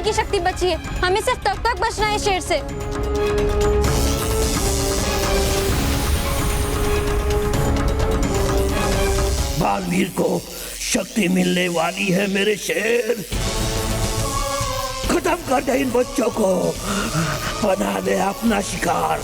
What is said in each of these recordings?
की शक्ति बची है, हमें सिर्फ तब तक बचना है शेर से। बालवीर को शक्ति मिलने वाली है मेरे शेर। खत्म कर दे इन बच्चों को, बना दे अपना शिकार।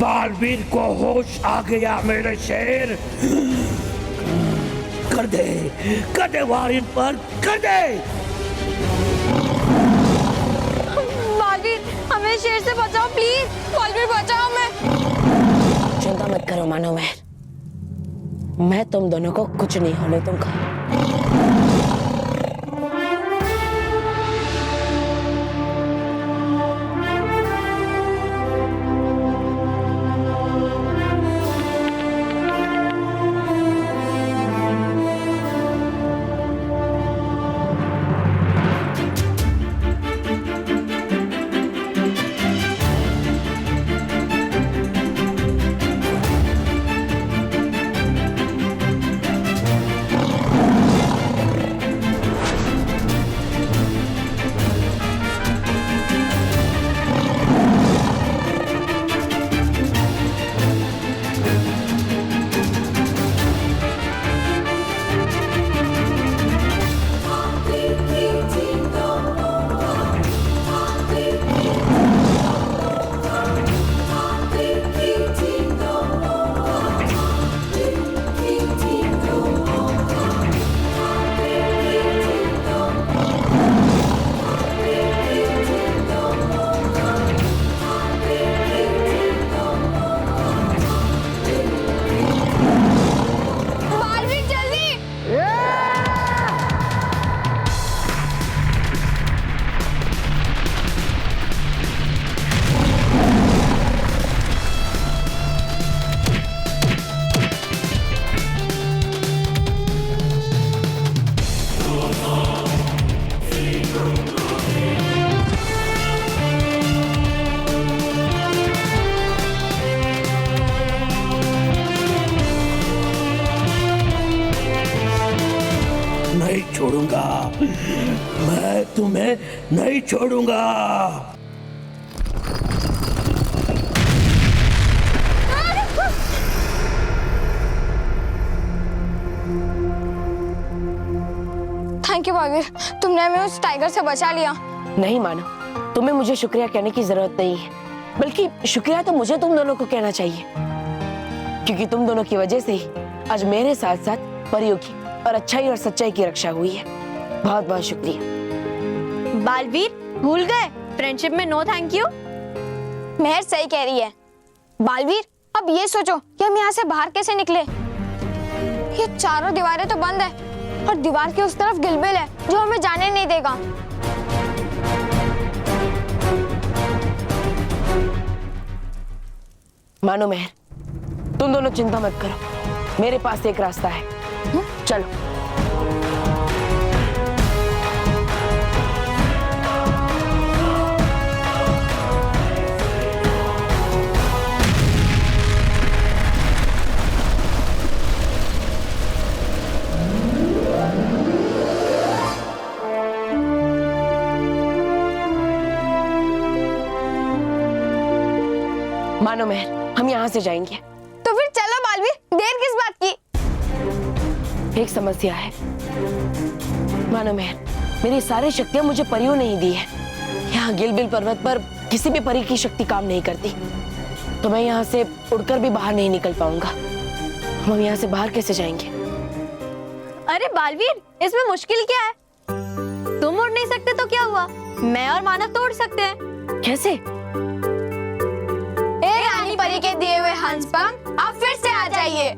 बालवीर को होश आ गया मेरे शेर। कर दे वार इन पर, कर दे। बालवीर, हमें शेर से बचाओ प्लीज। बालवीर बचाओ हमें। चिंता मत करो मानो मेहर, मैं तुम दोनों को कुछ नहीं होने दूंगा। नहीं छोड़ूंगा, मैं तुम्हें नहीं छोड़ूंगा। थैंक यू बालवीर, तुमने हमें उस टाइगर से बचा लिया। नहीं मानो, तुम्हें मुझे शुक्रिया कहने की जरूरत नहीं है, बल्कि शुक्रिया तो मुझे तुम दोनों को कहना चाहिए, क्योंकि तुम दोनों की वजह से ही आज मेरे साथ साथ परियों की और अच्छाई और सच्चाई की रक्षा हुई है। बहुत बहुत शुक्रिया। बालवीर, भूल गए फ्रेंडशिप में नो थैंक यू। मेहर सही कह रही है। बालवीर, अब ये सोचो कि हम यहाँ से बाहर कैसे निकले। ये चारों दीवारें तो बंद है और दीवार के उस तरफ गिलबिल है जो हमें जाने नहीं देगा। मानो मेहर, तुम दोनों चिंता मत करो, मेरे पास एक रास्ता है। चलो। मानो मेहर, हम यहाँ से जाएंगे। तो फिर चलो बालवीर, देर किस बात की। एक समस्या है मानो मेहर, मेरी सारी शक्तियां मुझे परियों ने ही दी है। यहाँ गिलबिल पर्वत पर किसी भी परी की शक्ति काम नहीं करती, तो मैं यहाँ से उड़कर भी बाहर नहीं निकल पाऊंगा। हम यहाँ से बाहर कैसे जाएंगे? अरे बालवीर, इसमें मुश्किल क्या है? तुम उड़ नहीं सकते तो क्या हुआ, मैं और मानव तो उड़ सकते हैं। कैसे? रानी परी के दिए हुए हंस पंख आप फिर से आ जाइए।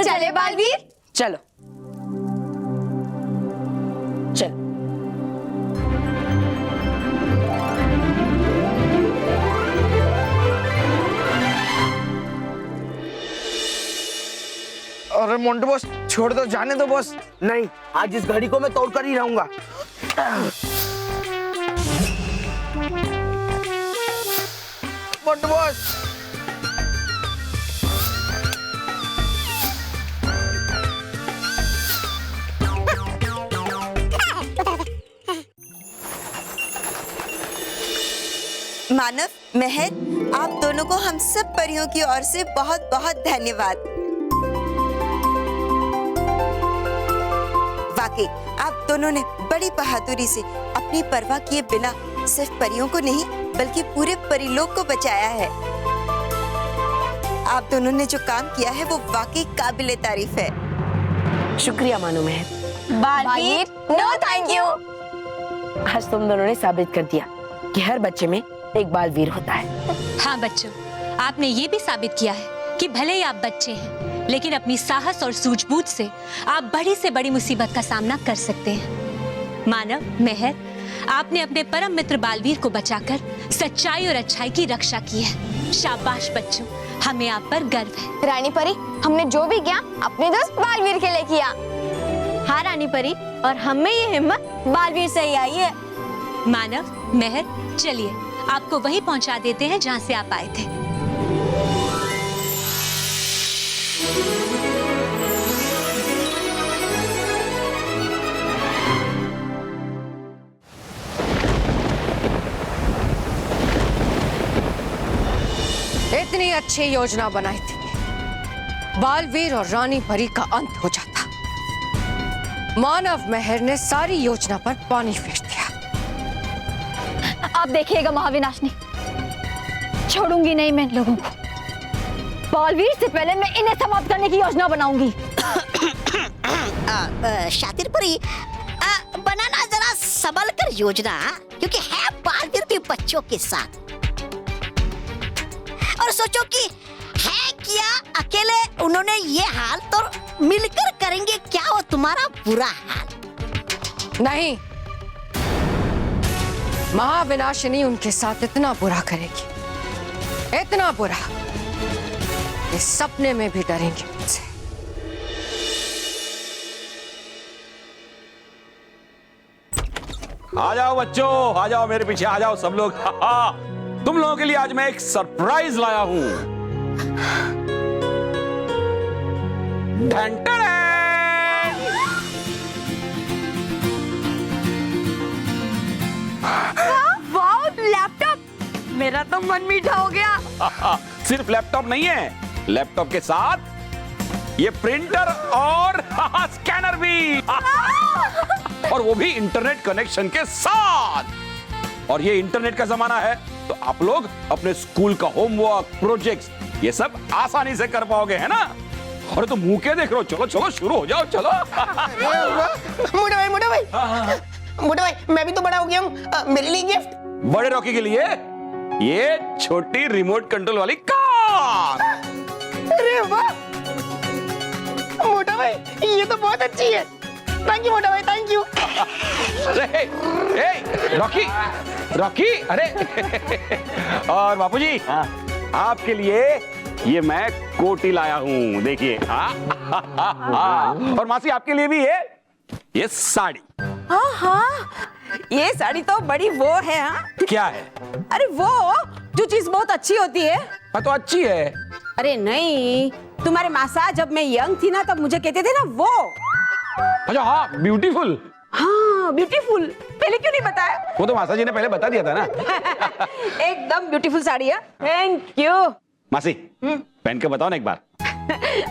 चले बालवीर। चलो चलो। अरे मोंटू बॉस छोड़ दो, जाने दो बॉस। नहीं, आज इस घड़ी को मैं तोड़ कर ही रहूंगा। मोंटू बॉस मानव, महर, आप दोनों को हम सब परियों की ओर से बहुत बहुत धन्यवाद। वाकई आप दोनों ने बड़ी बहादुरी से अपनी परवाह किए बिना सिर्फ परियों को नहीं बल्कि पूरे परिलोक को बचाया है। आप दोनों ने जो काम किया है वो वाकई काबिले तारीफ है। शुक्रिया मानो Mehar. Baalveer, no thank you. आज तुम दोनों ने साबित कर दिया कि हर बच्चे में एक बालवीर होता है। हाँ बच्चों, आपने ये भी साबित किया है कि भले ही आप बच्चे हैं, लेकिन अपनी साहस और सूझबूझ से आप बड़ी से बड़ी मुसीबत का सामना कर सकते हैं। मानव, महर, आपने अपने परम मित्र बालवीर को बचाकर सच्चाई और अच्छाई की रक्षा की है। शाबाश बच्चों, हमें आप पर गर्व है। रानी परी, हमने जो भी किया अपने दोस्त बालवीर के लिए किया। हाँ रानी परी, और हमें ये हिम्मत बालवीर से ही आई है। मानव, महर, चलिए आपको वहीं पहुंचा देते हैं जहां से आप आए थे। इतनी अच्छी योजना बनाई थी, बालवीर और रानी परी का अंत हो जाता। मानव महर ने सारी योजना पर पानी फेर दिया। आप देखिएगा महाविनाशनी, छोड़ूंगी नहीं मैं इन लोगों को। बालवीर से पहले मैं इन्हें समाप्त करने की योजना बनाऊंगी। शातिर परी, बनाना जरा संभल कर योजना, क्योंकि है बालवीर के बच्चों के साथ। और सोचो कि है क्या अकेले उन्होंने ये हाल, तो मिलकर करेंगे क्या वो तुम्हारा बुरा हाल। नहीं, महाविनाशिनी उनके साथ इतना बुरा करेगी, इतना बुरा कि सपने में भी डरेंगे मुझसे। आ जाओ बच्चों, आ जाओ मेरे पीछे, आ जाओ सब लोग। तुम लोगों के लिए आज मैं एक सरप्राइज लाया हूं। Wow, laptop! मेरा तो मन मीठा हो गया। सिर्फ लैपटॉप नहीं है, लैपटॉप के साथ ये प्रिंटर और स्कैनर भी। और वो भी इंटरनेट कनेक्शन के साथ। और ये इंटरनेट का जमाना है, तो आप लोग अपने स्कूल का होमवर्क, प्रोजेक्ट्स, ये सब आसानी से कर पाओगे, है ना? अरे तो मुंह के देख रहे हो? चलो चलो शुरू हो जाओ, चलो। मोटा भाई, मोटा भाई, मोटा भाई, मैं भी तो बड़ा हो गया हूँ, मेरे लिए गिफ्ट। बड़े रॉकी के लिए ये छोटी रिमोट कंट्रोल वाली कार। अरे वाह मोटा भाई, ये तो बहुत अच्छी है। थैंक यू मोटा भाई, थैंक यू। अरे रॉकी, रॉकी, अरे और बापूजी, आपके लिए ये मैं कोटी लाया हूँ, देखिए। और मासी आपके लिए भी ये साड़ी। हाँ हाँ, ये साड़ी तो बड़ी वो है। हाँ, क्या है? अरे वो जो चीज बहुत अच्छी होती है। हाँ तो अच्छी है। अरे नहीं, तुम्हारे मासा जब मैं यंग थी ना, तब मुझे कहते थे ना वो। अच्छा हाँ, ब्यूटीफुल। हाँ ब्यूटीफुल, पहले क्यों नहीं बताया? वो तो मासा जी ने पहले बता दिया था ना। एकदम ब्यूटीफुल साड़ी है। Thank you. मासी, पहन के बताओ ना एक बार।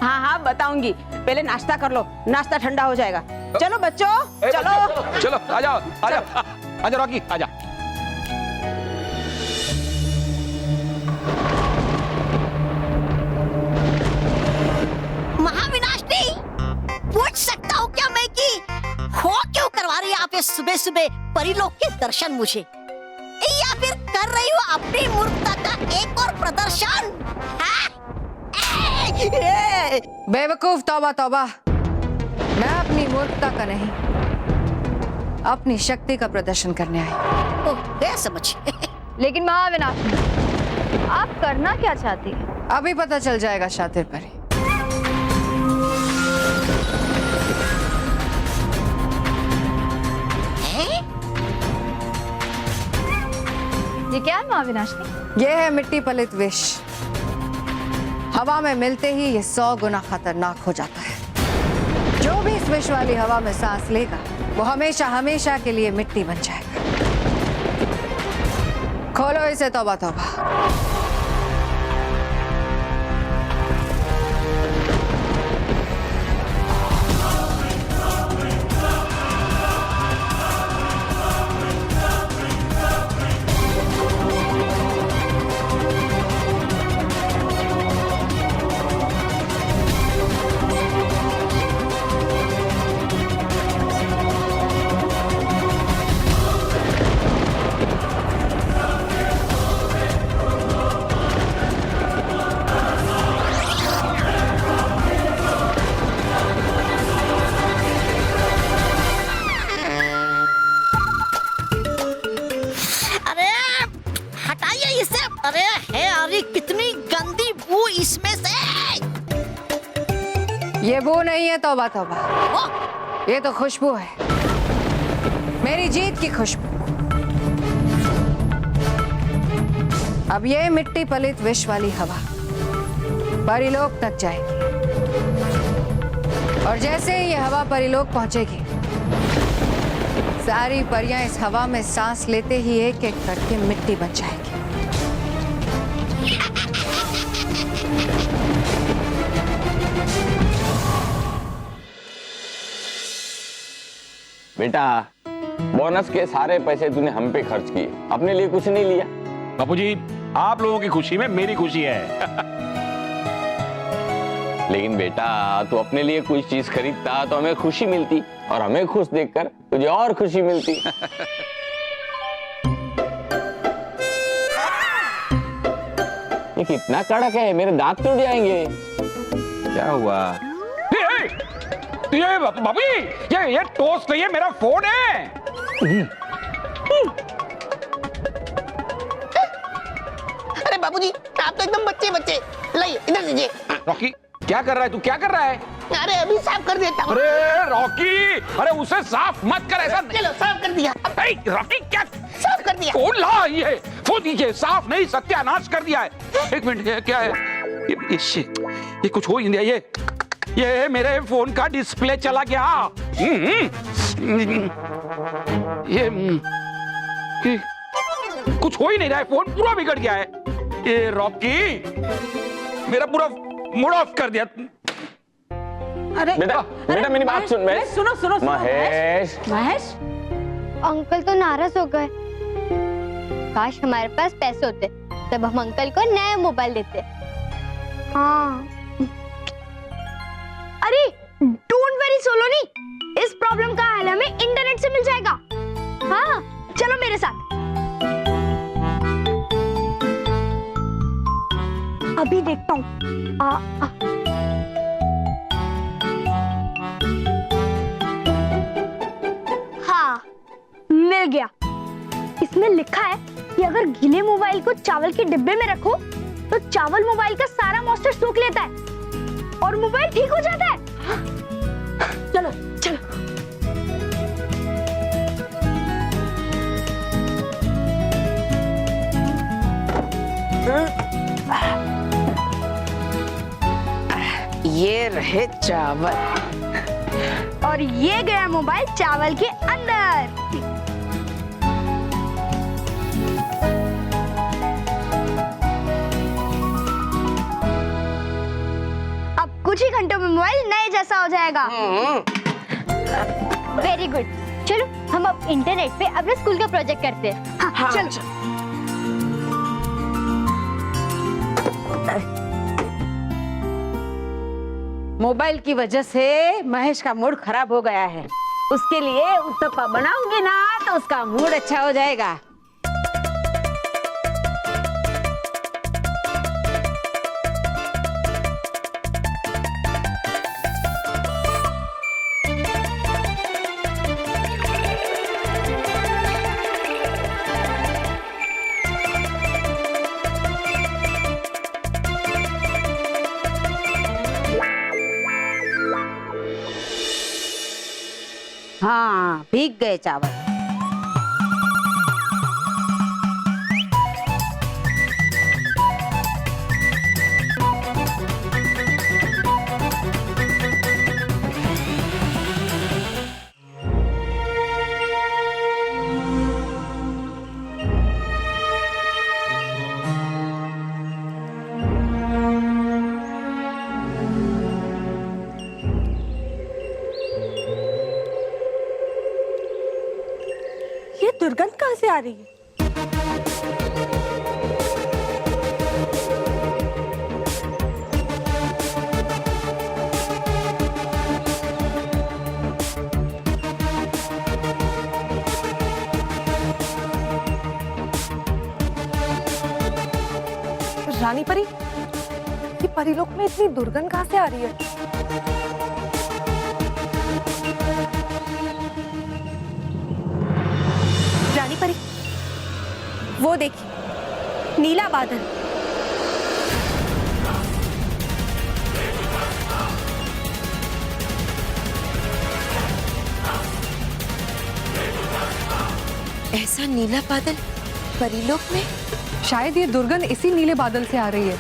हाँ हाँ बताऊंगी, पहले नाश्ता कर लो, नाश्ता ठंडा हो जाएगा। चलो बच्चों, चलो चलो, आ जाओ, आ जाओ, आ जाओ रॉकी, आ जा। महाविनाशनी, पूछ सकता हूँ क्या मैं कि हो क्यों करवा रही आप ये सुबह सुबह परिलोक के दर्शन मुझे, या फिर कर रही हो अपनी मूर्खता का एक और प्रदर्शन? हाँ? बेवकूफ, तौबा तौबा। मैं अपनी मूर्खता का नहीं, अपनी शक्ति का प्रदर्शन करने आई। ओह, गया समझ। लेकिन महाविनाश, आप करना क्या चाहती हैं? अभी पता चल जाएगा शातिर परी। ये क्या है महाविनाशनी? ये है मिट्टी पलित विष। हवा में मिलते ही ये 100 गुना खतरनाक हो जाता है। जो भी इस विष वाली हवा में सांस लेगा वो हमेशा हमेशा के लिए मिट्टी बन जाएगा। खोलो इसे, तौबा तौबा। अरे हटाइए इसे। अरे है, अरे कितनी गंदी बू इसमें से। ये वो नहीं है, तौबा तौबा। ओह, ये तो खुशबू है, मेरी जीत की खुशबू। अब ये मिट्टी पलित विष वाली हवा परिलोक तक जाएगी, और जैसे ही ये हवा परिलोक पहुंचेगी, सारी परियां इस हवा में सांस लेते ही एक एक करके मिट्टी बन जाएगी। बेटा, बोनस के सारे पैसे तूने हम पे खर्च किए, अपने लिए कुछ नहीं लिया। बापूजी, आप लोगों की खुशी में मेरी खुशी है। लेकिन बेटा, तू अपने लिए कुछ चीज खरीदता तो हमें खुशी मिलती, और हमें खुश देखकर तुझे और खुशी मिलती। ये कितना कड़क है, मेरे दांत टूट जाएंगे। क्या हुआ? ये बाबू, ये टोस्ट नहीं है, मेरा फोन है। अरे बाबूजी, आप तो एकदम बच्चे बच्चे। लाइए, इधर दीजिए। रॉकी, क्या कर रहा है तू? क्या कर रहा है? अरे अभी साफ कर देता हूँ। अरे रॉकी, अरे उसे साफ मत कर, ऐसा नहीं। चलो, साफ कर दिया। रॉकी, क्या साफ कर दिया। फोन ला, ये फोन दीजिए। साफ नहीं, सत्यानाश कर दिया है। एक मिनट, ये क्या है? ये कुछ हो ही नहीं रहा। ये मेरे फोन का डिस्प्ले चला गया। ये कुछ हो ही नहीं रहा है, फोन पूरा बिगड़ गया है। ये रॉकी, मेरा पूरा मूड ऑफ कर दिया। अरे बेटा मेरी बात सुन। सुनो सुनो महेश, महेश, अंकल तो नाराज हो गए। काश हमारे पास पैसे होते, तब हम अंकल को नया मोबाइल देते। हाँ। अरे डोंट वरी सोलोनी, इस प्रॉब्लम का हल हमें इंटरनेट से मिल जाएगा। हाँ, चलो मेरे साथ। अभी देखता हूँ। हाँ, मिल गया। इसमें लिखा है कि अगर गीले मोबाइल को चावल के डिब्बे में रखो तो चावल मोबाइल का सारा मॉइस्चर सोख लेता है और मोबाइल ठीक हो जाता है। चलो चलो। ये रहे चावल, और ये गया मोबाइल चावल के अंदर। अब कुछ ही घंटों में मोबाइल नए जैसा हो जाएगा। Very good. चलो हम अब इंटरनेट पे अपने स्कूल का प्रोजेक्ट करते हैं। हाँ, चलो। मोबाइल की वजह से महेश का मूड खराब हो गया है। उसके लिए उत्तपा बनाऊंगी ना तो उसका मूड अच्छा हो जाएगा। हाँ भीग गए चावल। ये दुर्गंध कहाँ से आ रही है? रानी परी, ये परीलोक में इतनी दुर्गंध कहाँ से आ रही है? रानी परी, वो देखिए नीला बादल। ऐसा नीला बादल परीलोक में? शायद ये दुर्गंध इसी नीले बादल से आ रही है।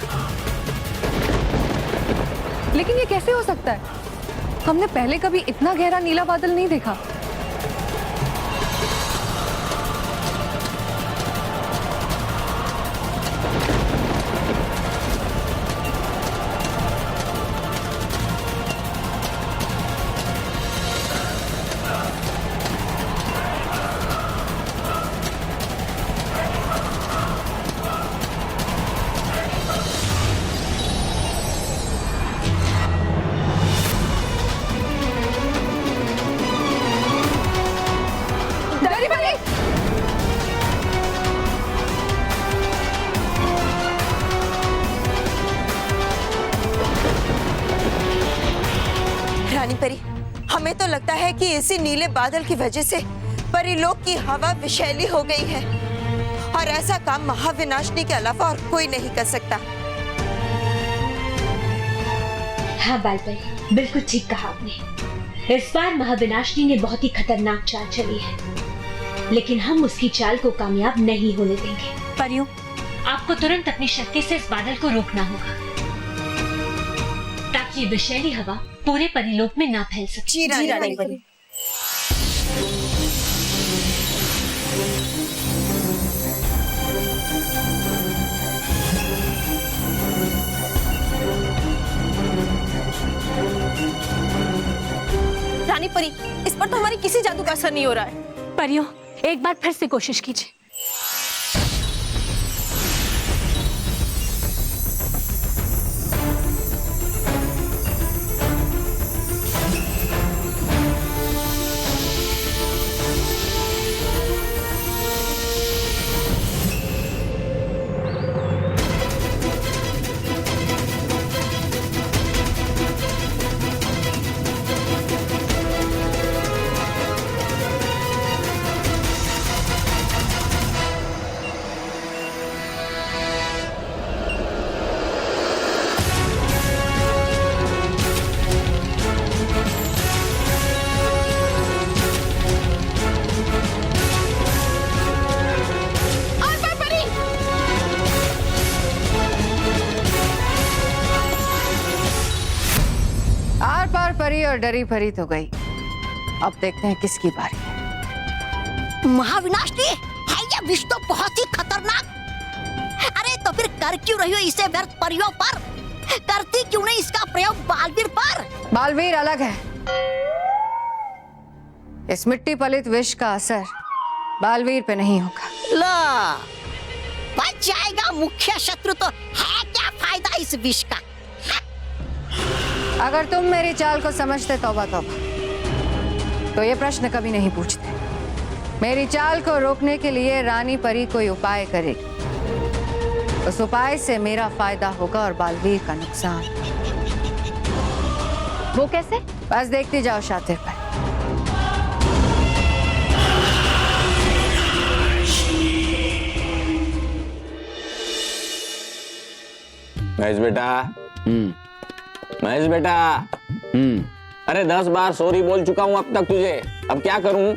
लेकिन ये कैसे हो सकता है? हमने पहले कभी इतना गहरा नीला बादल नहीं देखा। रानी परी, हमें तो लगता है कि इसी नीले बादल की वजह से परीलोक की हवा विषैली हो गई है और ऐसा काम महाविनाशनी के अलावा और कोई नहीं कर सकता। हाँ बालपरी, बिल्कुल ठीक कहा आपने। इस बार महाविनाशनी ने बहुत ही खतरनाक चाल चली है, लेकिन हम उसकी चाल को कामयाब नहीं होने देंगे। परियों, आपको तुरंत अपनी शक्ति से इस बादल को रोकना होगा ताकि ये विषैली हवा पूरे परीलोक में ना फैल सके। जी रानी परी। रानी परी, इस पर तो हमारी किसी जादू का असर नहीं हो रहा है। परियों, एक बार फिर से कोशिश कीजिए। परी और डरी परी तो गई। अब देखते हैं किसकी बारी है। महाविनाशनी है ये विष तो बहुत ही खतरनाक। अरे तो फिर कर क्यों रही हो इसे व्यर्थ परियों पर? करती क्यों नहीं इसका प्रयोग बालवीर पर? बालवीर अलग है। इस मिट्टी पलित विष का असर बालवीर पे नहीं होगा। ला, बच जाएगा मुख्य शत्रु तो है क्या फायदा इस विष का? अगर तुम मेरी चाल को समझते तौबा तौबा, तो ये प्रश्न कभी नहीं पूछते। मेरी चाल को रोकने के लिए रानी परी कोई उपाय करेगी। उस उपाय से मेरा फायदा होगा और बालवीर का नुकसान। वो कैसे? बस देखती जाओ शातिर पर। महेश बेटा, महेश बेटा, अरे 10 बार सॉरी बोल चुका हूँ अब तक तुझे। अब क्या करूँ?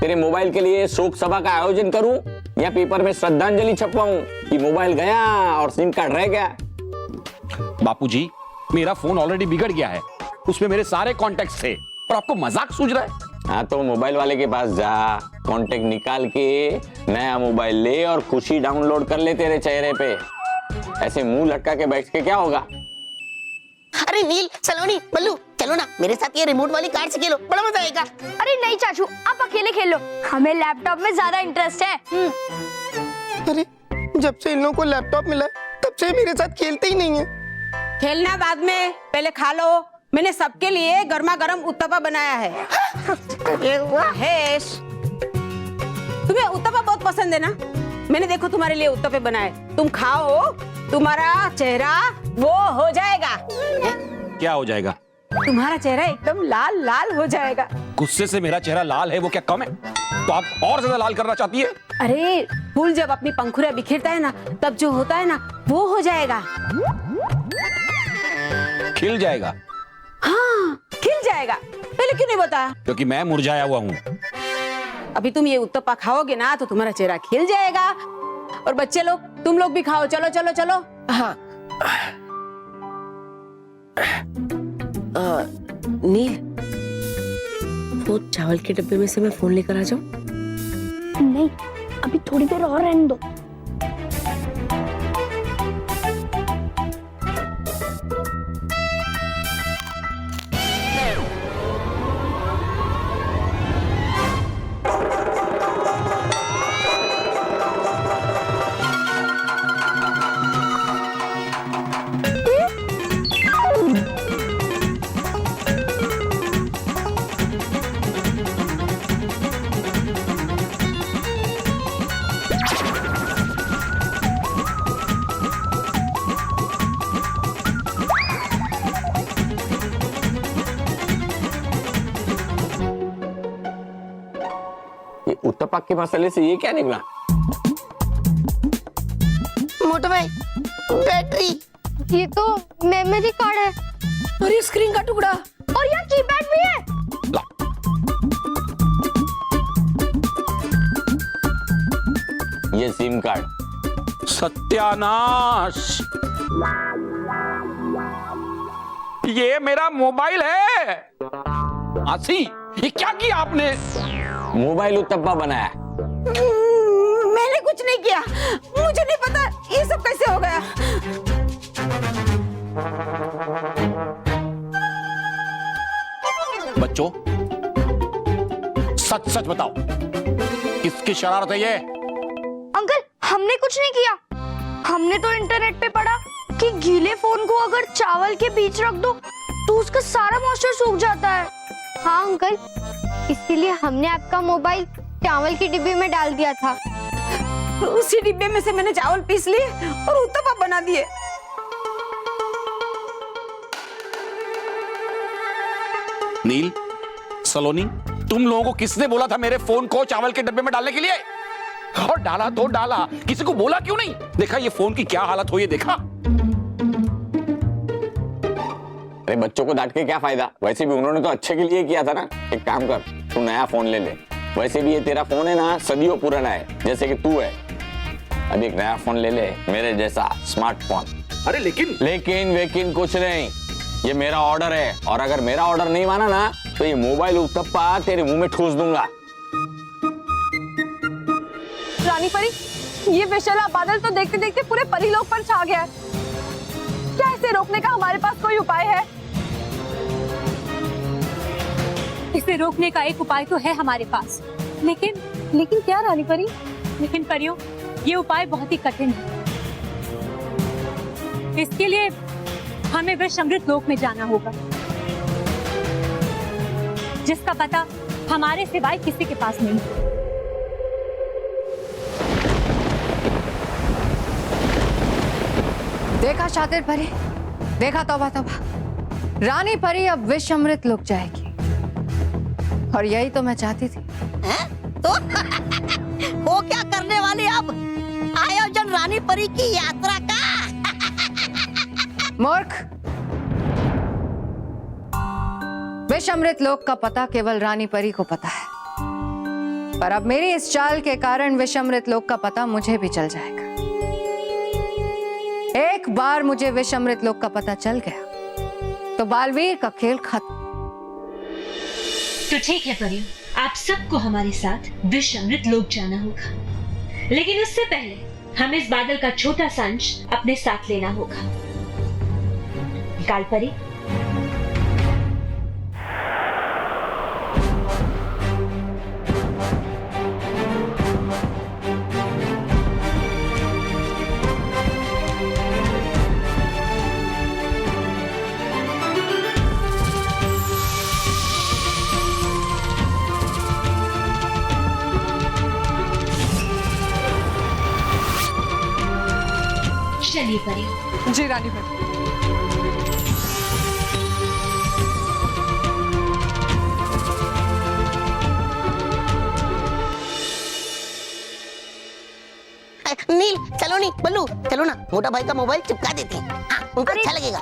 तेरे मोबाइल के लिए शोक सभा का आयोजन करूँ या पेपर में श्रद्धांजलि छपवाऊं कि मोबाइल गया और सिम कार्ड रह गया? बापूजी, मेरा फोन ऑलरेडी बिगड़ गया है, उसमें मेरे सारे कॉन्टेक्ट थे और आपको मजाक सूझ रहा है। हाँ तो मोबाइल वाले के पास जा, कॉन्टेक्ट निकाल के नया मोबाइल ले और खुशी डाउनलोड कर ले तेरे चेहरे पे। ऐसे मुंह लटका के बैठ के क्या होगा? अरे नील, सलोनी, बल्लू, चलो ना मेरे साथ ये रिमोट वाली कार से खेलो, बड़ा मजा आएगा। अरे नहीं चाचू, आप अकेले खेल लो, हमें लैपटॉप में ज्यादा इंटरेस्ट है। अरे जब से इन लोगों को लैपटॉप मिला तब से मेरे साथ खेलते ही नहीं है। खेलना बाद में, पहले खा लो। मैंने सबके लिए गर्मा गर्म उत्तपा बनाया है। महेश, तुम्हें उत्तपा बहुत पसंद है ना? मैंने देखो तुम्हारे लिए उत्तपे बनाए, तुम खाओ, तुम्हारा चेहरा वो हो जाएगा। क्या हो जाएगा? तुम्हारा चेहरा एकदम लाल लाल हो जाएगा। गुस्से से मेरा चेहरा लाल है वो क्या कम है? तो आप और ज्यादा लाल करना चाहती है? अरे फूल जब अपनी पंखुड़ियां बिखेरता है ना, तब जो होता है ना वो हो जाएगा। खिल जाएगा? हाँ, खिल जाएगा। पहले क्यों नहीं बताया? क्योंकि मैं मुरझाया हुआ हूँ। अभी तुम ये उत्तपा खाओगे ना तो तुम्हारा चेहरा खिल जाएगा। और बच्चे लोग, तुम लोग भी खाओ, चलो चलो चलो। हाँ। नील, वो चावल के डब्बे में से मैं फोन लेकर आ जाऊं? नहीं, अभी थोड़ी देर और रहने दो। उत्तपा के मसाले से ये क्या निकला? मोटू भाई, बैटरी। ये तो मेमोरी कार्ड है। और ये स्क्रीन का टुकड़ा। और यहाँ कीपैड भी है। ये सिम कार्ड। सत्यानाश! ये मेरा मोबाइल है। आसी, ये क्या किया आपने? मोबाइल उत्तपा बनाया। मैंने कुछ नहीं किया, मुझे नहीं पता ये सब कैसे हो गया। बच्चों, सच सच बताओ, किसकी शरारत है ये? अंकल, हमने कुछ नहीं किया। हमने तो इंटरनेट पे पढ़ा कि गीले फोन को अगर चावल के बीच रख दो तो उसका सारा मॉइस्चर सूख जाता है। हाँ अंकल, इसीलिए हमने आपका मोबाइल चावल की डिब्बी में डाल दिया था। उसी डिब्बे में से मैंने चावल पीस लिए और उत्तपा बना दिए। नील, सलोनी, तुम लोगों को किसने बोला था मेरे फोन को चावल के डब्बे में डालने के लिए? और डाला तो डाला, किसी को बोला क्यों नहीं? देखा ये फोन की क्या हालत हुई है, देखा? अरे बच्चों को डांट के क्या फायदा? वैसे भी उन्होंने तो अच्छे के लिए किया था ना। एक काम कर, तू नया फोन ले ले। वैसे भी ये तेरा फोन है ना, सदियों पुराना है, जैसे कि तू है। अब एक नया फोन ले ले, मेरे जैसा स्मार्टफोन। अरे लेकिन वेकिन कुछ नहीं, ये मेरा ऑर्डर है और अगर मेरा ऑर्डर नहीं माना ना तो ये मोबाइल उत्तपा तेरे मुंह में ठूस दूंगा। रानी परी, ये बेशला बादल तो देखते देखते पूरे परी लोक पर छा गया है। क्या इसे रोकने का हमारे पास कोई उपाय है? इसे रोकने का एक उपाय तो है हमारे पास, लेकिन क्या रानी परी? लेकिन परियों, ये उपाय बहुत ही कठिन है। इसके लिए हमें विषअमृत लोक में जाना होगा, जिसका पता हमारे सिवाय किसी के पास नहीं। देखा शातिर परी, देखा, तौबा तौबा, रानी परी अब विषअमृत लोक जाएगी। और यही तो मैं चाहती थी। तो वो क्या करने वाले अब? आयोजन रानी परी की यात्रा का। मूर्ख, विषअमृत लोक का पता केवल रानी परी को पता है, पर अब मेरी इस चाल के कारण विषअमृत लोक का पता मुझे भी चल जाएगा। एक बार मुझे विषअमृत लोक का पता चल गया तो बालवीर का खेल खत्म। तो ठीक है परियों, आप सबको हमारे साथ विषअमृत लोक जाना होगा, लेकिन उससे पहले हमें इस बादल का छोटा सा अंश अपने साथ लेना होगा। कालपरी, चलिए परियों। जी रानी परी। नील चलो, नहीं बल्लू चलो ना, मोटा भाई का मोबाइल चिपका देते हैं। हाँ, उनको अच्छा लगेगा।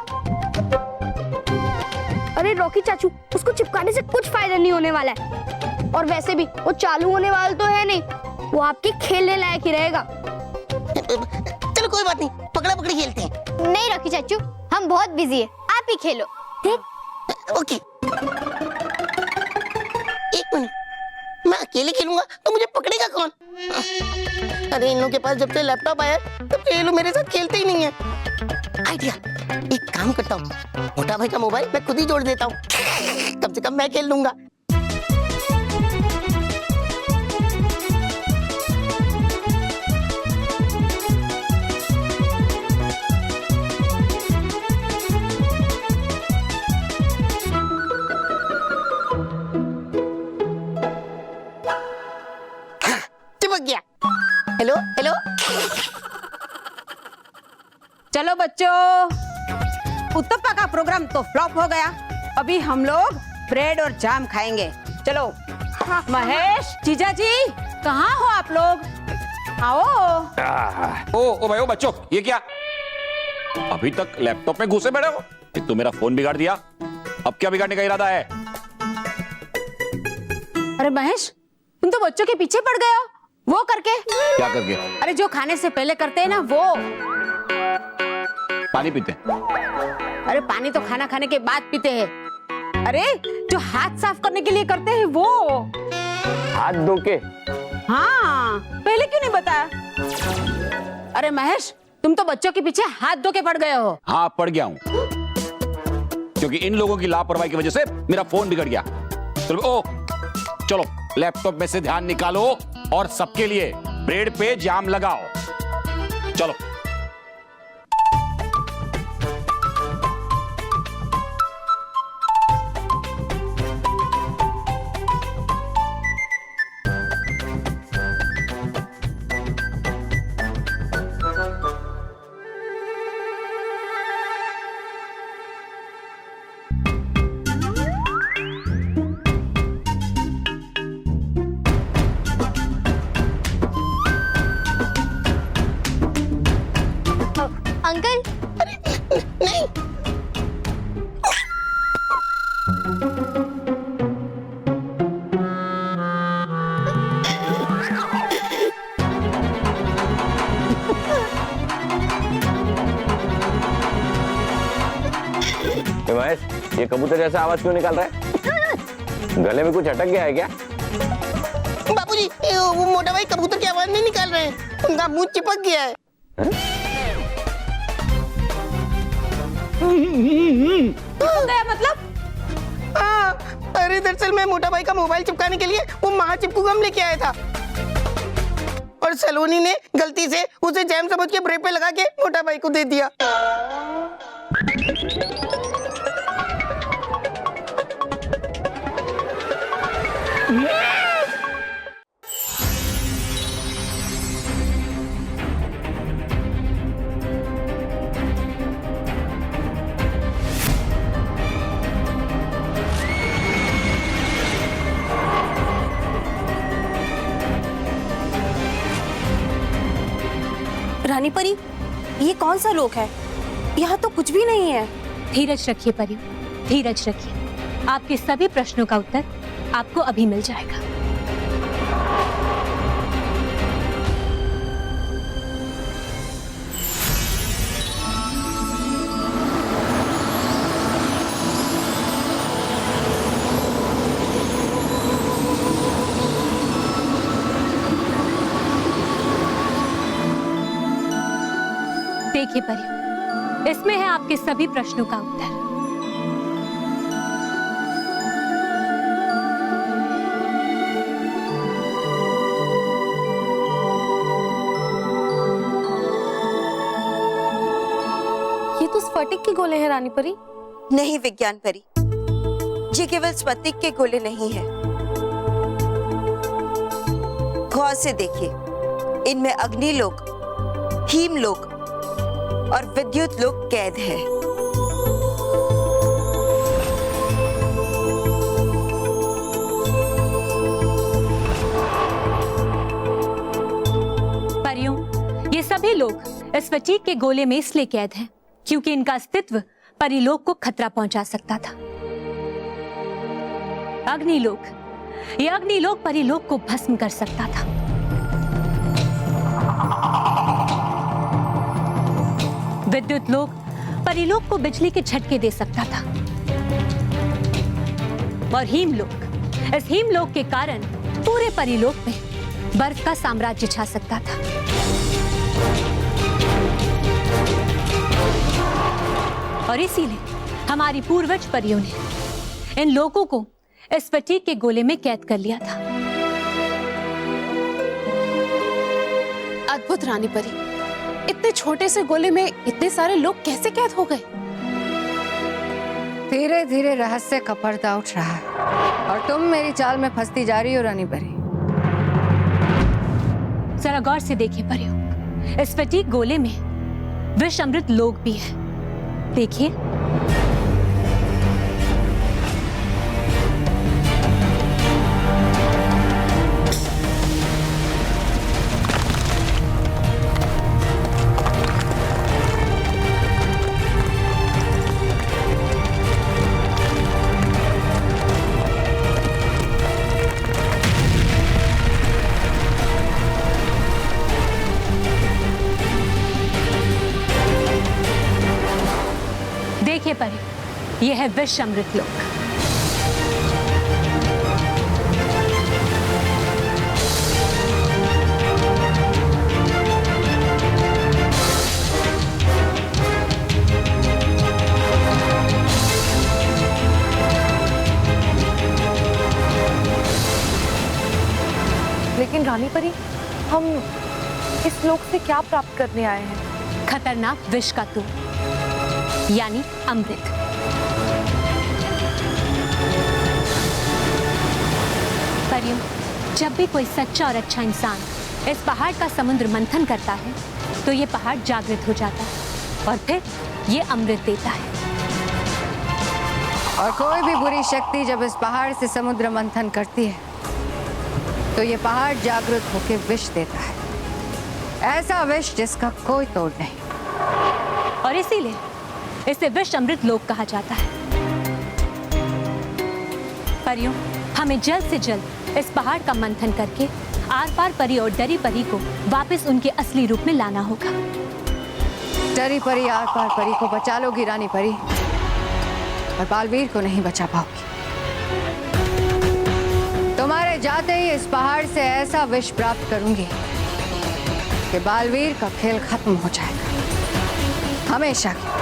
अरे रॉकी चाचू, उसको चिपकाने से कुछ फायदा नहीं होने वाला है, और वैसे भी वो चालू होने वाला तो है नहीं, वो आपके खेलने लायक ही रहेगा। चलो कोई बात नहीं, पकड़ा पकड़ी खेलते हैं। नहीं रॉकी चाचू, हम बहुत बिजी है, आप ही खेलो। ठीक? ओके। एक मिनट, मैं अकेले खेलूंगा तो मुझे पकड़ेगा कौन? अरे इन लोगों के पास जब से लैपटॉप आया तब से ये लोग मेरे साथ खेलते ही नहीं है। आइडिया, एक काम करता हूँ, मोटा भाई का मोबाइल मैं खुद ही जोड़ देता हूँ, कम से कम मैं खेल लूंगा। चिपक गया। Hello hello. चलो बच्चों, उत्तपा का प्रोग्राम तो फ्लॉप हो गया, अभी हम लोग ब्रेड और जाम खाएंगे। चलो। महेश, जीजा जी, कहाँ हो आप लोग? आओ। ओ भाई, ओ बच्चों, ये क्या? अभी तक लैपटॉप में घुसे बैठे हो? एक तो मेरा फोन बिगाड़ दिया, अब क्या बिगाड़ने का इरादा है? अरे महेश, तुम तो बच्चों के पीछे पड़ गए हो। वो करके? क्या करके? अरे जो खाने से पहले करते हैं ना, वो। पानी पीते? अरे पानी तो खाना खाने के बाद पीते हैं। अरे जो हाथ साफ करने के लिए करते हैं वो। हाथ धो के? हाँ, पहले क्यों नहीं बताया? अरे महेश, तुम तो बच्चों के पीछे हाथ धो के पड़ गए हो। हाँ, पड़ गया हूँ, क्योंकि इन लोगों की लापरवाही की वजह से मेरा फोन बिगड़ गया। चलो लैपटॉप में से ध्यान निकालो और सबके लिए ब्रेड पे जाम लगाओ। चलो। अंकल, नहीं। महेश, ये कबूतर जैसा आवाज क्यों निकाल रहा है? गले में कुछ अटक गया है क्या? बाबूजी, वो मोटा भाई कबूतर की आवाज नहीं निकाल रहे हैं, उनका मुंह चिपक गया है। गया मतलब? हाँ, अरे दरअसल मैं मोटा भाई का मोबाइल चिपकाने के लिए वो महाचिपकू गम लेके आया था, और सलोनी ने गलती से उसे जैम समझ के ब्रेड पे लगा के मोटा भाई को दे दिया। रानी परी, ये कौन सा लोक है? यहाँ तो कुछ भी नहीं है। धीरज रखिए परियों, धीरज रखिए। आपके सभी प्रश्नों का उत्तर आपको अभी मिल जाएगा। देखिए परियों, इसमें है आपके सभी प्रश्नों का उत्तर। ये तो स्फटिक के गोले हैं रानी परी। नहीं विज्ञान परी, ये केवल स्फटिक के गोले नहीं है। गौर से देखिए, इनमें अग्निलोक, हीमलोक और विद्युत लोक कैद है। परियों, ये सभी लोग स्फटिक के गोले में इसलिए कैद हैं क्योंकि इनका अस्तित्व परिलोक को खतरा पहुंचा सकता था। अग्निलोक, यह अग्निलोक परिलोक को भस्म कर सकता था। विद्युत लोक परिलोक को बिजली के झटके दे सकता था। और हीमलोक, इस हीमलोक के कारण पूरे परिलोक में बर्फ का साम्राज्य छा सकता था। और इसीलिए हमारी पूर्वज परियों ने इन लोगों को स्फटिक के गोले में कैद कर लिया था। अद्भुत रानी परी, इतने छोटे से गोले में इतने सारे लोग कैसे कैद हो गए? धीरे धीरे रहस्य का पर्दा उठ रहा है और तुम मेरी चाल में फंसती जा रही हो रानी परी। जरा गौर से देखिए परियों, स्फटिक गोले में विष अमृत लोक भी है। देखिए, देखिए परियों, यह है विष अमृत लोक। लेकिन रानी परी, हम इस लोक से क्या प्राप्त करने आए हैं? खतरनाक विष का तू, यानी अमृत। परियों, जब भी कोई सच्चा और अच्छा इंसान इस पहाड़ का समुद्र मंथन करता है तो ये पहाड़ जागृत हो जाता है और फिर ये अमृत देता है। और कोई भी बुरी शक्ति जब इस पहाड़ से समुद्र मंथन करती है तो ये पहाड़ जागृत होकर विष देता है, ऐसा विष जिसका कोई तोड़ नहीं। और इसीलिए इसे विष अमृत लोक कहा जाता है। परियों, हमें जल्द से जल्द इस पहाड़ का मंथन करके आर पार परी और डरी परी को वापस उनके असली रूप में लाना होगा। डरी परी आर पार परी को बचा लोगी रानी परी, और बालवीर को नहीं बचा पाओगी। तुम्हारे जाते ही इस पहाड़ से ऐसा विष प्राप्त करूंगी कि बालवीर का खेल खत्म हो जाएगा हमेशा के।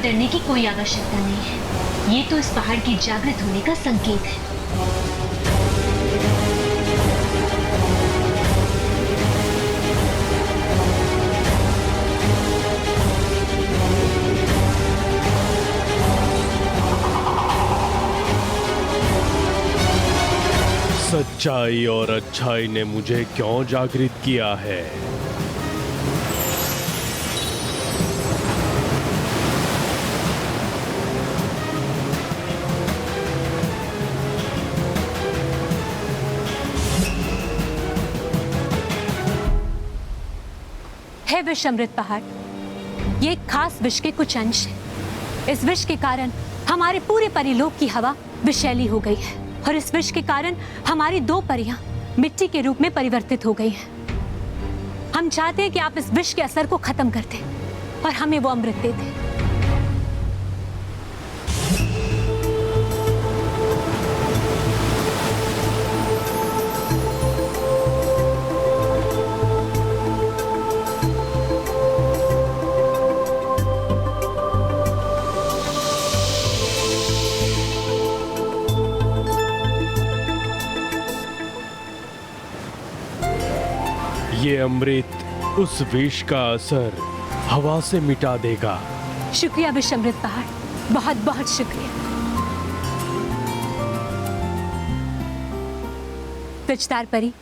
डरने की कोई आवश्यकता नहीं है। ये तो इस पहाड़ की जागृत होने का संकेत है। सच्चाई और अच्छाई ने मुझे क्यों जागृत किया है? है विष अमृत पहाड़, ये एक खास विष के कुछ अंश है। इस विष के कारण हमारे पूरे परिलोक की हवा विषैली हो गई है और इस विष के कारण हमारी 2 परियां मिट्टी के रूप में परिवर्तित हो गई हैं। हम चाहते हैं कि आप इस विष के असर को खत्म कर दें और हमें वो अमृत दे दें। ये अमृत उस विष का असर हवा से मिटा देगा। शुक्रिया विष अमृत पहाड़, बहुत बहुत शुक्रिया। पिचदार परी,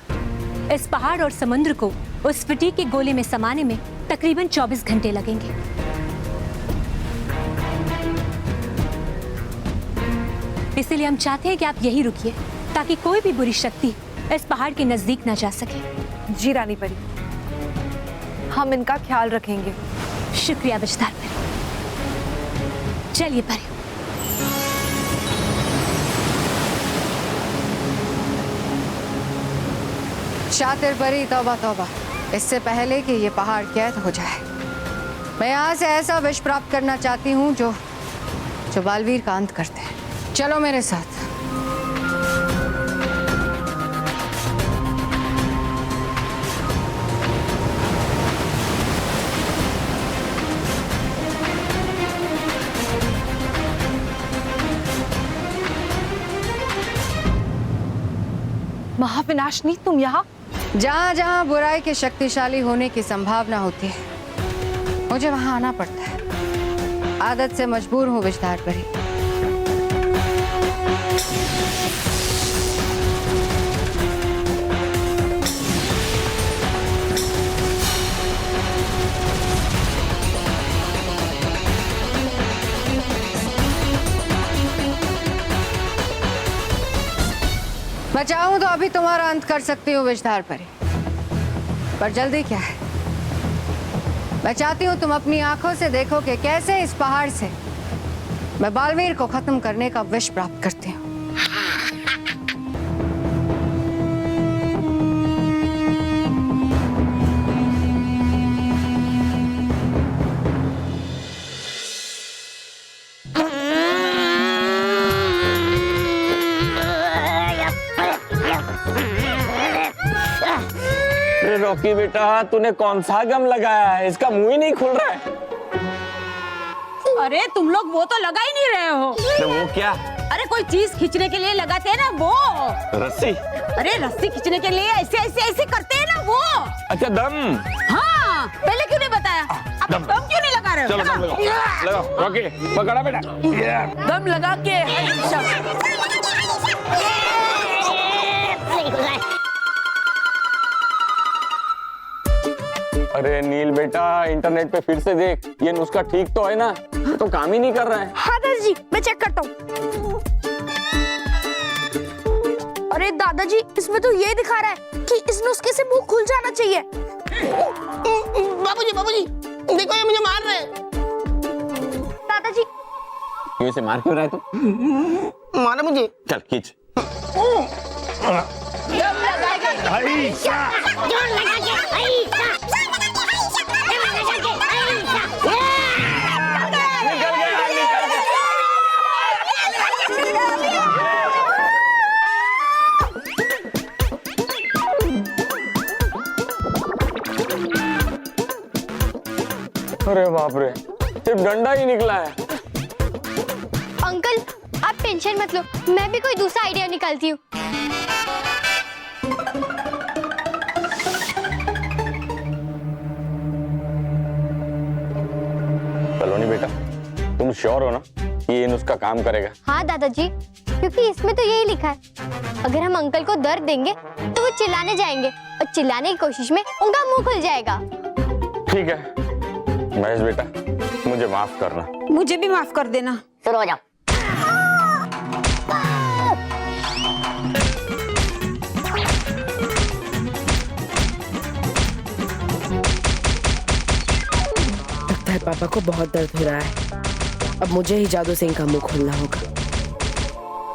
इस पहाड़ और समुद्र को उस फटीक के गोले में समाने में तकरीबन 24 घंटे लगेंगे। इसलिए हम चाहते हैं कि आप यहीं रुकिए ताकि कोई भी बुरी शक्ति इस पहाड़ के नजदीक ना जा सके। जी रानी परी, हम इनका ख्याल रखेंगे। शुक्रिया विचदार परी। चलिए परी। शातिर परी, तौबा तौबा, इससे पहले कि ये पहाड़ कैद हो जाए, मैं यहाँ से ऐसा विष प्राप्त करना चाहती हूँ जो बालवीर का अंत करते हैं। चलो मेरे साथ। महाविनाशनी, तुम यहाँ? जहाँ जहाँ बुराई के शक्तिशाली होने की संभावना होती है, मुझे वहाँ आना पड़ता है। आदत से मजबूर हूँ विचदार परी। मैं चाहूं तो अभी तुम्हारा अंत कर सकती हूँ विचदार परी, पर जल्दी क्या है? मैं चाहती हूँ तुम अपनी आंखों से देखो कि कैसे इस पहाड़ से मैं बालवीर को खत्म करने का विष प्राप्त करती हूँ। रॉकी बेटा, तूने कौन सा गम लगाया है? इसका मुंह ही नहीं खुल रहा है। अरे तुम लोग वो तो लगा ही नहीं रहे हो। तो वो क्या? अरे कोई चीज खींचने के लिए लगाते हैं ना वो। रस्सी? अरे रस्सी खींचने के लिए ऐसे ऐसे ऐसे करते हैं ना वो। अच्छा, दम? हाँ, पहले क्यों नहीं बताया? अब दम क्यों नहीं लगा रहे हो? चलो दम लगाओ, लगाओ। रॉकी पकड़ा बेटा। दम लगा के अरे नील बेटा, इंटरनेट पे फिर से देख, ये नुस्खा ठीक तो है ना? तो काम ही नहीं कर रहा है। हाँ दादाजी, मैं चेक करता हूँ। अरे दादाजी, इसमें तो ये दिखा रहा है कि इस नुस्खे से मुंह खुल जाना चाहिए। बाबूजी, बाबूजी, देखो ये मुझे मार रहे हैं। दादाजी, क्यों इसे मार क्यों रहा है तू? मारा मुझे। चल खींच। अरे बाप रे, सिर्फ डंडा ही निकला है। टेंशन मत लो, मैं भी कोई दूसरा आइडिया निकालती हूँ। सलोनी बेटा, तुम श्योर हो ना कि ये नुस्खा काम करेगा? हाँ दादाजी, क्योंकि इसमें तो यही लिखा है, अगर हम अंकल को दर्द देंगे तो वो चिल्लाने जाएंगे और चिल्लाने की कोशिश में उनका मुंह खुल जाएगा। ठीक है महेश बेटा, मुझे माफ करना। मुझे भी माफ कर देना। शुरू हो जाओ। लगता है पापा को बहुत दर्द हो रहा है। अब मुझे ही जादू सिंह का मुंह खोलना होगा।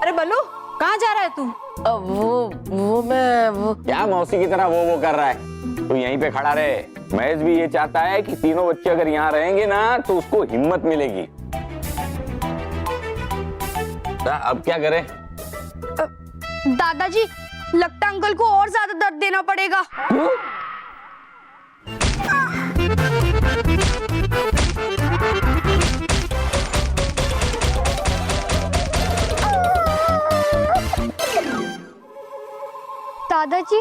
अरे बल्लू, कहाँ जा रहा है तू? वो मैं क्या मौसी की तरह वो कर रहा है? तू यहीं पे खड़ा रहे। महेश भी ये चाहता है कि तीनों बच्चे अगर यहाँ रहेंगे ना तो उसको हिम्मत मिलेगी। अब क्या करें? दादाजी, लगता अंकल को और ज्यादा दर्द देना पड़ेगा। दादाजी,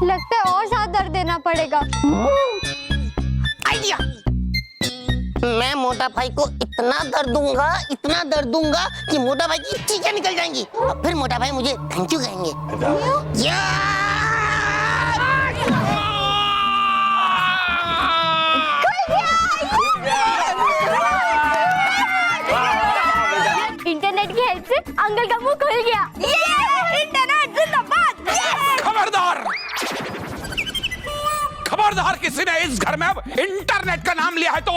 लगता है और ज्यादा दर्द देना पड़ेगा। आइडिया, मैं मोटा भाई को इतना दर्द दूंगा कि मोटा भाई की चीखें निकल जाएंगी और फिर मोटा भाई मुझे थैंक यू कहेंगे। इंटरनेट की हेल्प से अंकल का मुंह खुल गया। इंटरनेट जिंदाबाद। खबरदार, खबरदार, किसी ने इस घर में अब इंटरनेट का नाम लिया है तो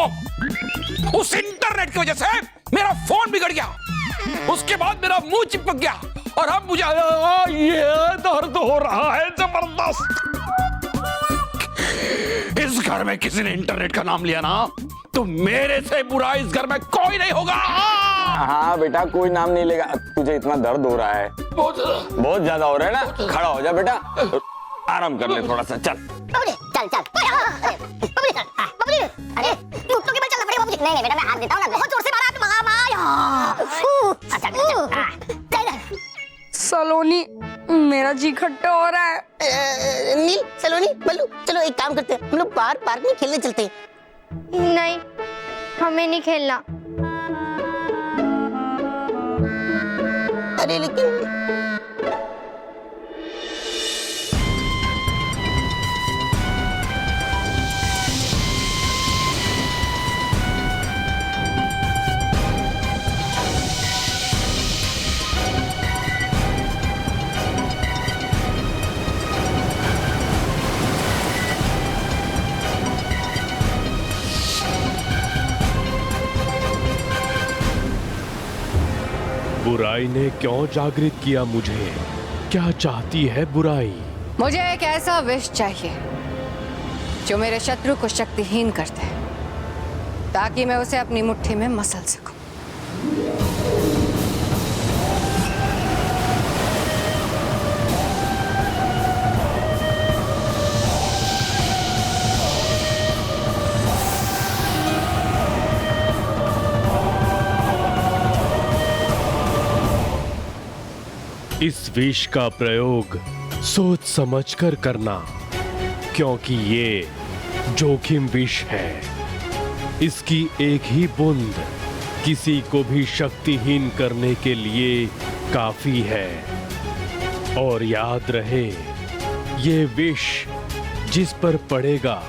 उस इंटरनेट की वजह से मेरा फोन बिगड़ गया, उसके बाद मेरा मुंह चिपक गया और अब मुझे ये दर्द हो रहा है जबरदस्त। इस घर में किसी ने इंटरनेट का नाम लिया ना तो मेरे से बुरा इस घर में कोई नहीं होगा। हाँ बेटा, कोई नाम नहीं लेगा। तुझे इतना दर्द हो रहा है? बहुत ज्यादा हो रहा है ना? खड़ा हो जा बेटा, आराम कर ले थोड़ा सा। चल चल अरे घुटनों के बल चलना पड़ेगा बाबूजी। नहीं बेटा, मैं हाथ देता हूँ ना, बहुत जोर से मारा। सलोनी, मेरा जी खट्टा हो रहा है। नील, सलोनी, बल्लू, चलो एक काम करते हैं, हम लोग बाहर पार्क में खेलने चलते हैं। नहीं, हमें नहीं खेलना। अरे लेकिन बुराई ने क्यों जागृत किया मुझे? क्या चाहती है बुराई? मुझे एक ऐसा विष चाहिए जो मेरे शत्रु को शक्तिहीन कर दे, ताकि मैं उसे अपनी मुट्ठी में मसल सकूं। इस विष का प्रयोग सोच समझकर करना, क्योंकि ये जोखिम विष है। इसकी एक ही बूंद किसी को भी शक्तिहीन करने के लिए काफी है। और याद रहे, ये विष जिस पर पड़ेगा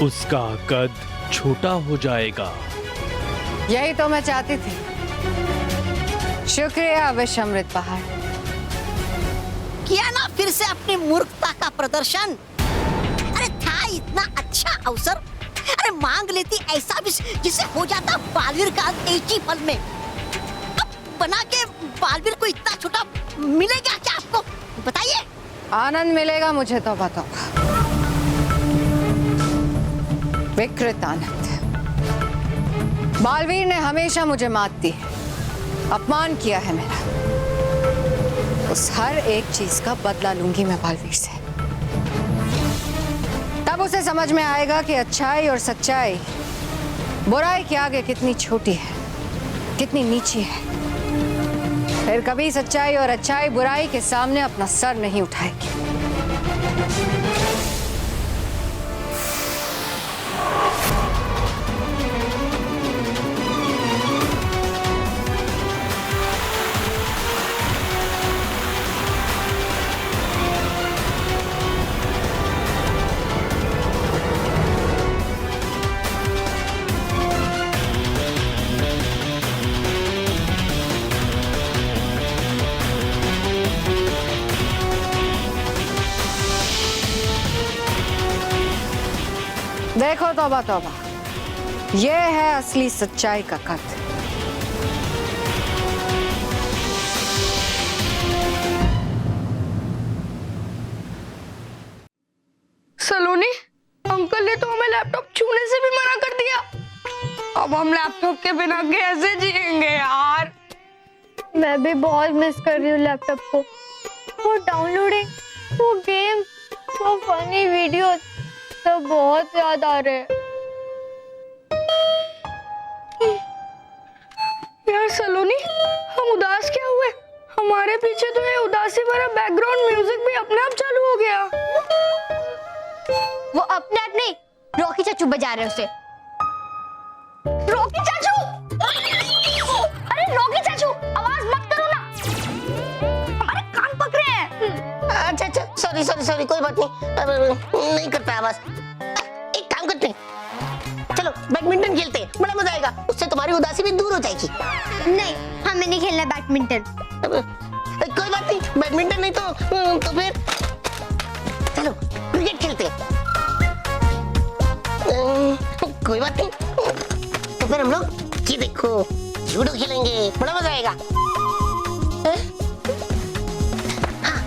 उसका कद छोटा हो जाएगा। यही तो मैं चाहती थी। शुक्रिया विष अमृत पहाड़। किया ना फिर से अपनी मूर्खता का प्रदर्शन। अरे था इतना अच्छा अवसर, अरे मांग लेती ऐसा भी जिसे हो जाता बालवीर का एक ही पल में। अब बना के बालवीर को इतना छोटा मिलेगा क्या आपको? बताइए। आनंद मिलेगा मुझे तो बताओ, विकृत आनंद। बालवीर ने हमेशा मुझे मात दी, अपमान किया है मेरा। उस हर एक चीज का बदला लूंगी मैं बालवीर से। तब उसे समझ में आएगा कि अच्छाई और सच्चाई बुराई के आगे कितनी छोटी है, कितनी नीची है। फिर कभी सच्चाई और अच्छाई बुराई के सामने अपना सर नहीं उठाएगी। देखो तौबा तौबा, ये है असली सच्चाई का खत। सलोनी, अंकल ने तो हमें लैपटॉप छूने से भी मना कर दिया। अब हम लैपटॉप के बिना कैसे जिएंगे यार? मैं भी बहुत मिस कर रही हूँ लैपटॉप को। वो डाउनलोडिंग, वो गेम, वो फनी वीडियो सब बहुत याद आ रहे हैं। यार सलोनी, हम उदास क्या हुए? हमारे पीछे तो ये उदासी भरा बैकग्राउंड म्यूजिक भी अपने आप चालू हो गया। वो अपने आप नहीं, रॉकी चाचू बजा रहे उसे। रॉकी चाचू! अरे रॉकी चाचू, आवाज मत करो ना, हमारे कान पक रहे हैं। अच्छा अच्छा, सॉरी सॉरी सॉरी, कोई बात नहीं, नहीं करता आवाज। एक काम करते हैं, चलो बैडमिंटन खेलते हैं, बड़ा मजा आएगा, उससे तुम्हारी उदासी भी दूर हो जाएगी। नहीं, हमें नहीं खेलना बैडमिंटन। कोई बात नहीं, बैडमिंटन नहीं तो फिर चलो क्रिकेट खेलते हैं। कोई बात नहीं, तो फिर हम लोग ये देखो लूडो खेलेंगे, बड़ा मजा आएगा। हाँ,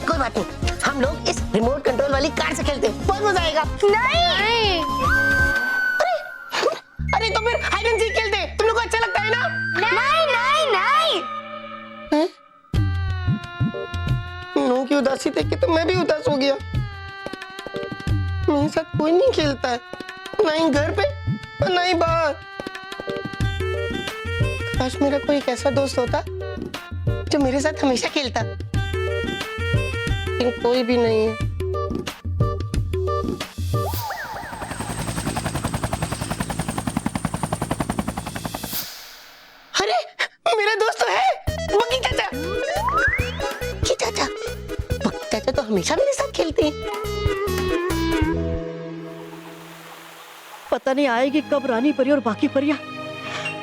कोई बात नहीं, हम लोग इस रिमोट कंट्रोल वाली कार से खेलते हैं, बहुत मजा आएगा। नहीं, अरे तो फिर हाइड एंड सीक खेलते हैं, तुम लोग को अच्छा लगता है ना? नहीं नहीं नहीं। नू की उदासी देख के तो मैं भी उदास हो गया। मेरे साथ कोई नहीं खेलता है, ना ही घर पे और ना ही बाहर। काश मेरा कोई एक ऐसा दोस्त होता जो मेरे साथ हमेशा खेलता, लेकिन कोई भी नहीं है। अरे मेरा दोस्त तो है, बग्गी चाचा। बग्गी चाचा, बग्गी चाचा तो हमेशा मेरे साथ खेलते हैं। पता नहीं आएगी कब रानी परी और बाकी परियां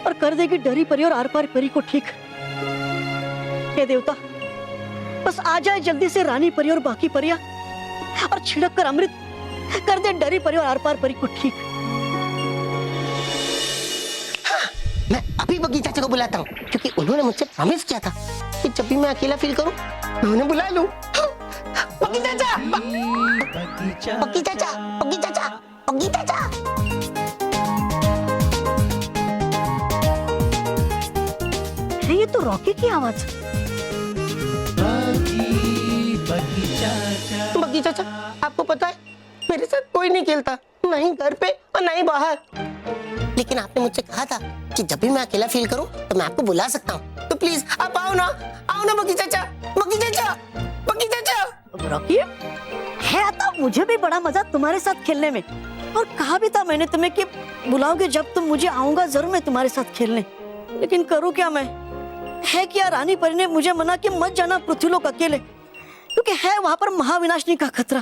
और कर देगी डरी परी और आर पार परी को ठीक। हे देवता, बस आ जाए जल्दी से रानी परी और बाकी परियां और छिड़क कर अमृत कर दे डरी परी और आर पार परी को ठीक। हाँ, मैं अभी बग्गी चाचा को बुलाता हूँ, क्योंकि उन्होंने मुझसे प्रॉमिस किया था कि जब भी मैं अकेला फील करूँ मैं उन्हें बुला लूं। बग्गी चाचा, बग्गी चाचा, बग्गी चाचा, बग्गी चाचा। ये तो रॉकी की आवाज। बग्गी चाचा, आपको पता है मेरे साथ कोई नहीं खेलता, ना ही घर पे और ना ही बाहर। लेकिन आपने मुझसे कहा था कि जब भी मैं अकेला फील करूं तो मैं आपको बुला सकता हूं, तो प्लीज आप आओ ना बग्गी चाचा, बग्गी चाचा, बग्गी चाचा। रॉकी, है तो मुझे भी बड़ा मजा तुम्हारे साथ खेलने में, और कहा भी था मैंने तुम्हें कि बुलाओगे जब तुम मुझे, आऊंगा जरूर मैं तुम्हारे साथ खेलने। लेकिन करूँ क्या मैं? है क्या रानी परी ने मुझे मना कि मत जाना पृथ्वीलोक अकेले, क्योंकि है वहां पर महाविनाशनी का खतरा।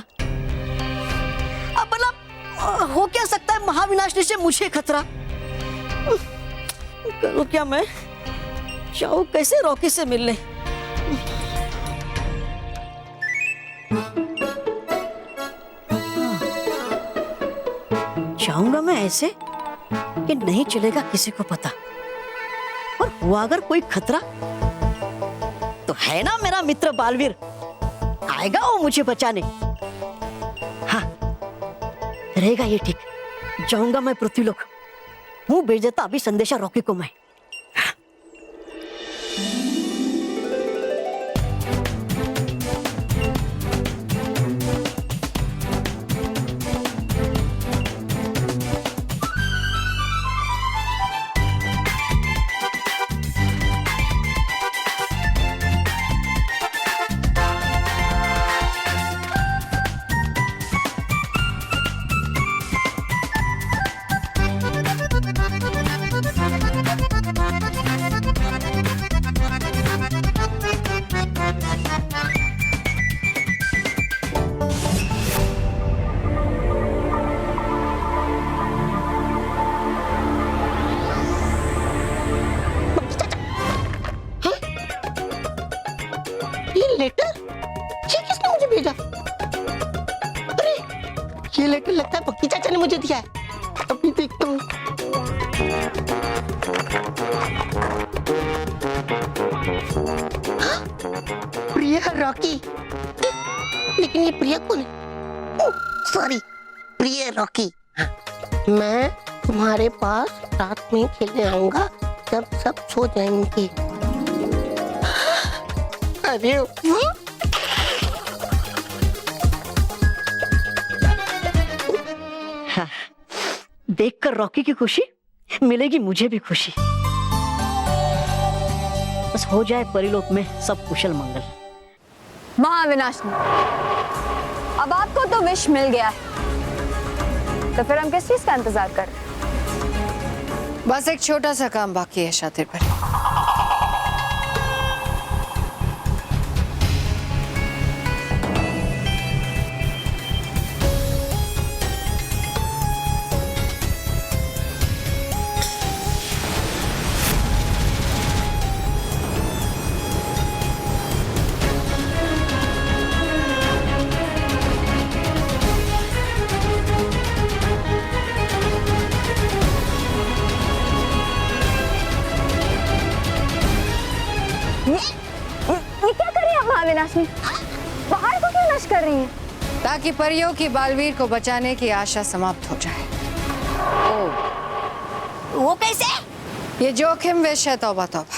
अब भला हो क्या सकता है महाविनाशनी से मुझे खतरा? करूँ क्या मैं? जाऊँ कैसे रॉकी से मिलने? जाऊंगा मैं ऐसे कि नहीं चलेगा किसी को पता, और हुआ अगर कोई खतरा तो है ना मेरा मित्र बालवीर, आएगा वो मुझे बचाने। हाँ, रहेगा ये ठीक। जाऊंगा मैं पृथ्वीलोक, मुंह भेज देता अभी संदेशा रॉकी को मैं। ये लेटर, ये किसने मुझे भेजा? अरे ये लेटर लगता है पक्की चाचा ने मुझे दिया है। अभी देखता हूँ। हाँ? प्रिया रॉकी, लेकिन ये प्रिया कौन है? सॉरी, प्रिया रॉकी। हाँ। मैं तुम्हारे पास रात में खेलने आऊंगा जब सब सो जाएंगे। अरे हाँ, देखकर रॉकी की खुशी मिलेगी मुझे भी खुशी। बस हो जाए परिलोक में सब कुशल मंगल। महाविनाशनी, अब आपको तो विश मिल गया है, तो फिर हम किस चीज का इंतजार कर रहे हैं? बस एक छोटा सा काम बाकी है शातिर पर। ये क्या कर रही हैं महाविनाशनी? पहाड़ को क्यों नष्ट कर रही हैं? ताकि परियों की बालवीर को बचाने की आशा समाप्त हो जाए। वो कैसे? ये जोखिम विष है तौबा तौबा।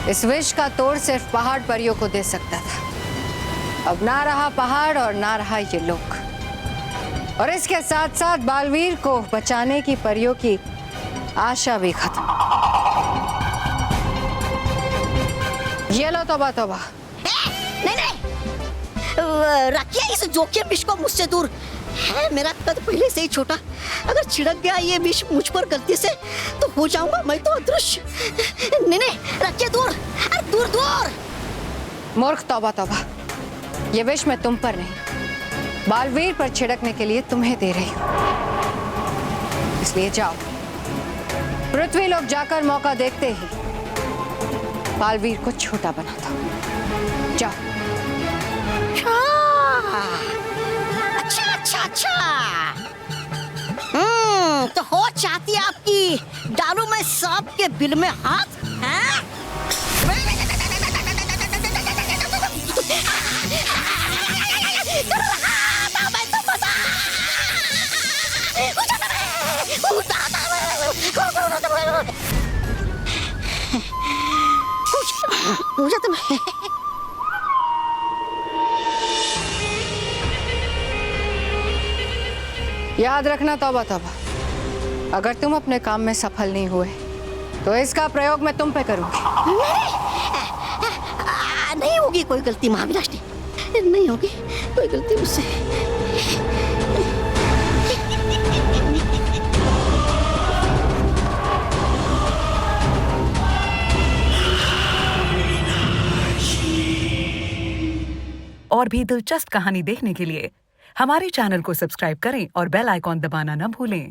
इस विष का तोड़ सिर्फ पहाड़ परियों को दे सकता था। अब ना रहा पहाड़ और ना रहा ये लोक, और इसके साथ साथ बालवीर को बचाने की परियों की आशा भी खत्म। ये लो तौबा तौबा। नहीं रखिए इस जोखिम विष को मुझसे दूर। है मेरा कद पहले से ही छोटा, अगर छिड़क गया ये विष मुझ पर गलती से तो हो जाऊंगा मैं तो अदृश्य। नहीं रखिए दूर, अरे दूर दूर। मूर्ख तौबा तौबा, ये विष मैं तुम पर नहीं, बालवीर पर छिड़कने के लिए तुम्हें दे रही हूं। इसलिए जाओ, पृथ्वी लोग जाकर मौका देखते ही बालवीर को छोटा बनाता हूं। जाओ। अच्छा। तो हो चाहती है आपकी डालू मैं सांप के बिल में हाथ? हैं? याद रखना तौबा तौबा, अगर तुम अपने काम में सफल नहीं हुए तो इसका प्रयोग मैं तुम पे करूंगी। नहीं होगी कोई गलती महाविनाशनी, नहीं होगी कोई गलती मुझसे। और भी दिलचस्प कहानी देखने के लिए हमारे चैनल को सब्सक्राइब करें और बेल आइकॉन दबाना न भूलें।